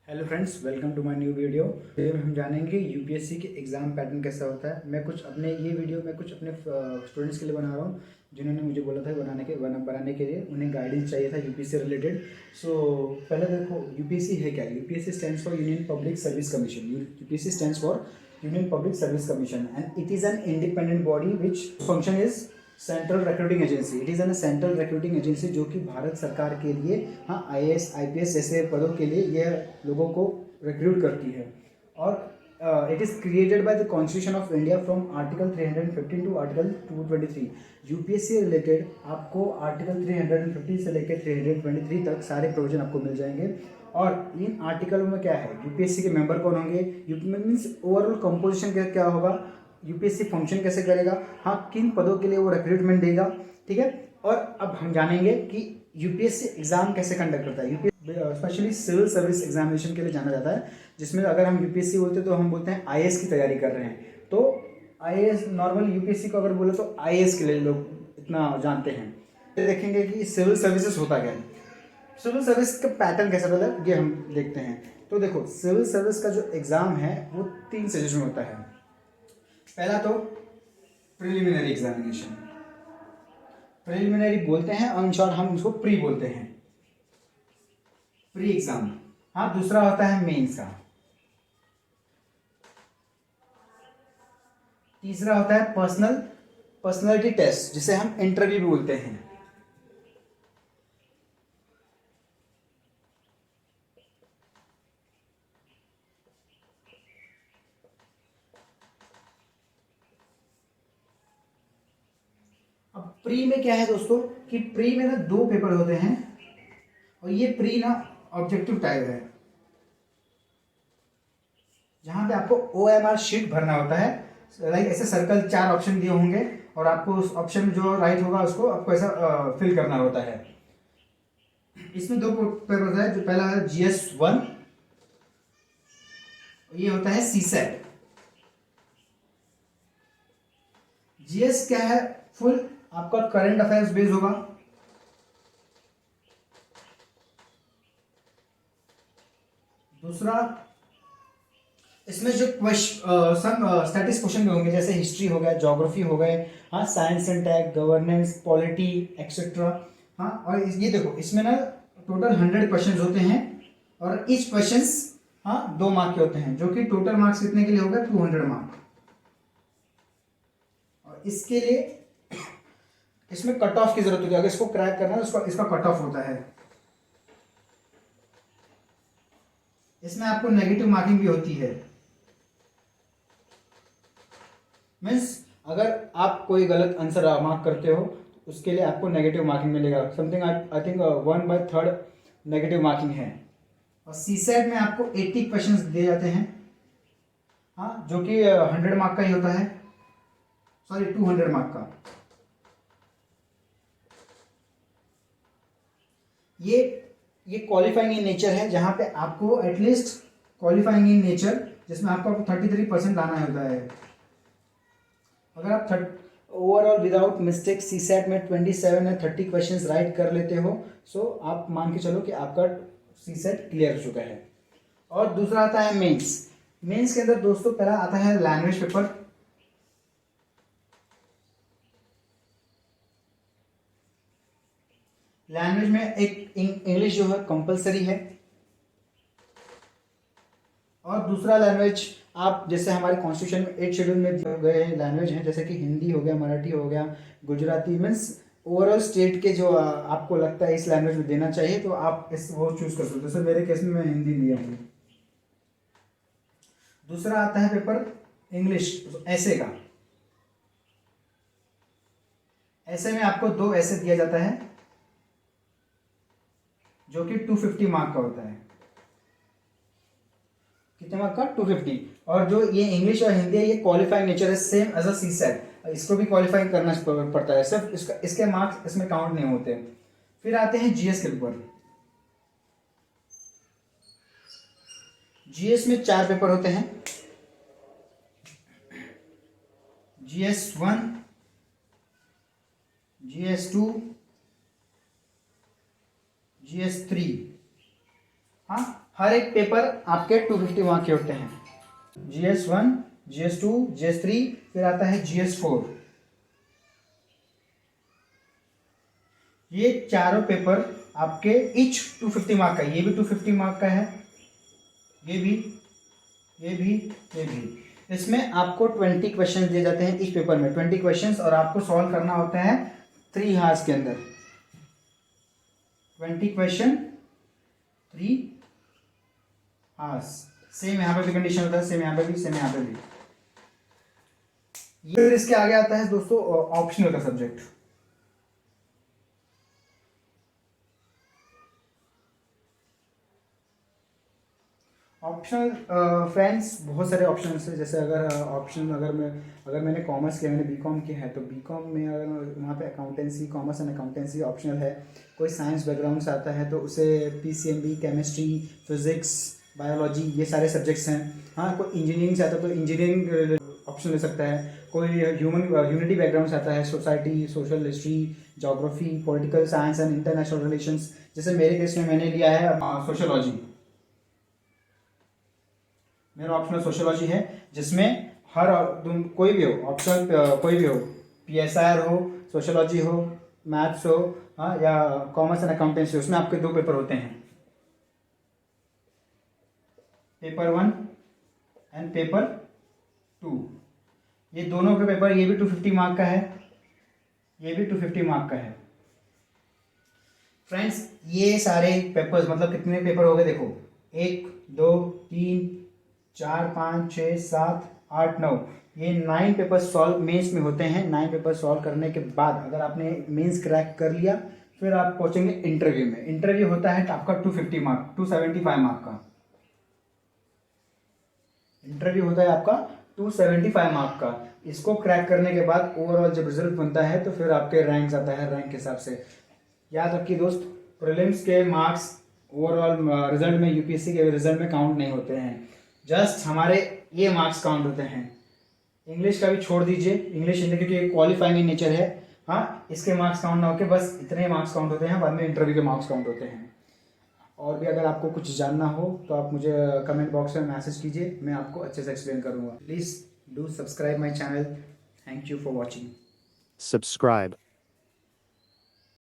Hello friends, welcome to my new video. हम जानेंगे UPSC के एग्ज़ाम पैटर्न कैसा होता है। मैं कुछ अपने स्टूडेंट्स के लिए बना रहा हूँ जिन्होंने मुझे बोला था बनाने के लिए उन्हें गाइडेंस चाहिए था यूपीएससी से रिलेटेड। पहले देखो यूपीएससी है क्या। UPSC stands for union public service commission. UPSC stands for union public service commission and it is an independent body which function is central recruiting agency. It is an central recruiting agency जो कि भारत सरकार के लिए IAS IPS जैसे पदों के लिए यह लोगों को रिक्रूट करती है। और it is created by the constitution of India from article 315 to article 223। UPSC related आपको आर्टिकल 315 से लेकर 323 तक सारे प्रोविजन आपको मिल जाएंगे। और इन आर्टिकलों में क्या है, यूपीएससी के मेंबर कौन होंगे, यूपी मीन्स ओवरऑल कंपोजिशन क्या होगा, यूपीएससी फंक्शन कैसे करेगा, किन पदों के लिए वो रिक्रूटमेंट देगा, ठीक है। और अब हम जानेंगे कि यूपीएससी एग्जाम कैसे कंडक्ट करता है। UPSC specially civil service examination के लिए जाना जाता है, जिसमें अगर हम यूपीएससी बोलते हैं तो हम बोलते हैं आईएएस की तैयारी कर रहे हैं। तो आईएएस नॉर्मल यूपीएससी को अगर बोले तो आईएएस के लिए लोग इतना जानते हैं। देखेंगे कि सिविल सर्विसेज होता क्या है, सिविल सर्विस का पैटर्न कैसा होता है, ये हम देखते हैं। तो देखो, सिविल सर्विस का जो एग्जाम है वो 3 स्टेजेस में होता है। पहला तो प्रिलिमिनरी एग्जामिनेशन, प्रिलिमिनरी बोलते हैं और इन शॉर्ट हम उसको प्री बोलते हैं, प्री एग्जाम। दूसरा होता है मेंस का। तीसरा होता है पर्सनालिटी टेस्ट, जिसे हम इंटरव्यू भी बोलते हैं। अब प्री में क्या है दोस्तों कि प्री में ना 2 पेपर होते हैं और ये प्री ना ऑब्जेक्टिव टाइप है, जहां पे आपको OMR शीट भरना होता है। लाइक ऐसे सर्कल 4 ऑप्शन दिए होंगे और आपको उस ऑप्शन जो राइट होगा उसको आपको ऐसा फिल करना होता है। इसमें 2 पेपर होता है। जो पहला है GS1, ये होता है CSAT। जीएस क्या है, फुल आपका करंट अफेयर्स बेस्ड होगा। दूसरा, इसमें जो स्टैटिक्स क्वेश्चन भी होंगे, जैसे हिस्ट्री हो गया, ज्योग्राफी हो गए, science and tech, governance, polity etcetera. और ये देखो, इसमें ना टोटल 100 क्वेश्चंस होते हैं और ईच क्वेश्चंस 2 मार्क के होते हैं, जो कि टोटल मार्क्स कितने के लिए होगा, 200 मार्क। और इसके लिए इसमें कट ऑफ की जरूरत होती है। अगर इसको क्रैक करना है तो इसका कट ऑफ होता है। इसमें आपको नेगेटिव मार्किंग भी होती है। मीन्स अगर आप कोई गलत आंसर मार्क करते हो तो उसके लिए आपको नेगेटिव मार्किंग मिलेगा। Something I think 1/3 negative marking है। और सीसेट में आपको 80 क्वेश्चंस दिए जाते हैं, जो कि 100 मार्क का ही होता है, सॉरी 200 मार्क का। ये क्वालिफाइंग इन नेचर है, जहां पे आपको एटलीस्ट क्वालिफाइंग इन नेचर, जिसमें आपको 33% लाना होता है। अगर आप ओवरऑल विदाउट मिस्टेक सीसेट में 27 या 30 क्वेश्चंस राइट कर लेते हो, सो आप मान के चलो कि आपका सीसेट क्लियर हो चुका है। और दूसरा आता है मेंस। मेंस के अंदर दोस्तों पहला आता है लैंग्वेज पेपर। लैंग्वेज में एक इंग्लिश जो है कंपलसरी है। और दूसरा लैंग्वेज, आप जैसे हमारे कॉन्स्टिट्यूशन में 8 शेड्यूल में दिए गए लैंग्वेज हैं, जैसे कि हिंदी हो गया, मराठी हो गया, गुजराती। मीन्स ओवरऑल स्टेट के जो आपको लगता है इस लैंग्वेज में देना चाहिए, तो आप वो चूज कर सकते हो। जैसे मेरे केस में मैं हिंदी लिया हूँ। दूसरा आता है पेपर इंग्लिश ऐसे का। ऐसे में आपको 2 ऐसे दिया जाता है, जो कि 250 मार्क का होता है। कितने मार्क का, 250। और जो ये इंग्लिश और हिंदी है, ये क्वालिफाइंग नेचर है, सेम एज अ सीसेट। इसको भी क्वालिफाई करना पड़ता है, सिर्फ इसके मार्क्स इसमें काउंट नहीं होते। फिर आते हैं जीएस के पेपर। जीएस में 4 पेपर होते हैं, GS1, GS2, GS3। हर एक पेपर आपके 250 मार्क के होते हैं। GS1, GS2, GS3, फिर आता है GS4। ये चारों पेपर आपके ईच 250 मार्क का। ये भी 250 मार्क का है, ये भी, ये भी, ये भी। इसमें आपको 20 क्वेश्चन दिए जाते हैं इस पेपर में, 20 क्वेश्चंस, और आपको सॉल्व करना होता है 3 आवर्स के अंदर। 20 क्वेश्चन 3 आवर्स। सेम यहाँ पे भी कंडीशन होता है, सेम यहाँ पे भी, सेम यहाँ पे भी। ये इसके आगे आता है दोस्तों ऑप्शनल का सब्जेक्ट। ऑप्शनल फ्रेंड्स बहुत सारे ऑप्शन है। जैसे अगर मैंने कॉमर्स किया, मैंने बीकॉम किया है, तो बीकॉम में अगर वहाँ पे accountancy, commerce and accountancy optional है। कोई साइंस बैकग्राउंड से आता है तो उसे PCMB, केमिस्ट्री, फिजिक्स, बायोलॉजी, ये सारे सब्जेक्ट्स हैं। हाँ, कोई इंजीनियरिंग से आता है तो इंजीनियरिंग ऑप्शन ले सकता है। कोई ह्यूमनिटी बैकग्राउंड से आता है, society, social history, geography, political science and international relations. जैसे मेरे केस में मैंने लिया है सोशोलॉजी। मेरा ऑप्शनल सोशोलॉजी है, जिसमें हर कोई भी हो ऑप्शनल, कोई भी हो, PSR हो, सोशोलॉजी हो, मैथ्स हो, हाँ, या कॉमर्स एंड अकाउंटेंसी, उसमें आपके 2 पेपर होते हैं, पेपर 1 एंड पेपर 2। ये दोनों के पेपर, ये भी 250 मार्क का है, ये भी 250 मार्क का है। फ्रेंड्स, ये सारे पेपर्स मतलब कितने पेपर हो गए देखो, 1 2 3 4 5 6 7 8 9, ये 9 पेपर सॉल्व मेंस में होते हैं। 9 पेपर सॉल्व करने के बाद अगर आपने मेंस क्रैक कर लिया, फिर आप पहुंचेंगे इंटरव्यू में। इंटरव्यू होता है आपका 250 मार्क, 275 मार्क का इंटरव्यू होता है आपका, 275 मार्क का। इसको क्रैक करने के बाद ओवरऑल जब रिजल्ट बनता है तो फिर आपके रैंक्स आता है, रैंक के हिसाब से। याद रखिए दोस्त, प्रीलिम्स के मार्क्स ओवरऑल रिजल्ट में, UPSC के रिजल्ट में काउंट नहीं होते हैं। जस्ट हमारे ये मार्क्स काउंट होते हैं। इंग्लिश का भी छोड़ दीजिए, इंग्लिश हिंदी क्योंकि क्वालिफाइंग इन नेचर है। हाँ, इसके मार्क्स काउंट ना होकर बस इतने मार्क्स काउंट होते हैं, बाद में इंटरव्यू के मार्क्स काउंट होते हैं। और भी अगर आपको कुछ जानना हो तो आप मुझे कमेंट बॉक्स में मैसेज कीजिए, मैं आपको अच्छे से एक्सप्लेन करूँगा। Please do subscribe my channel. Thank you for watching. Subscribe.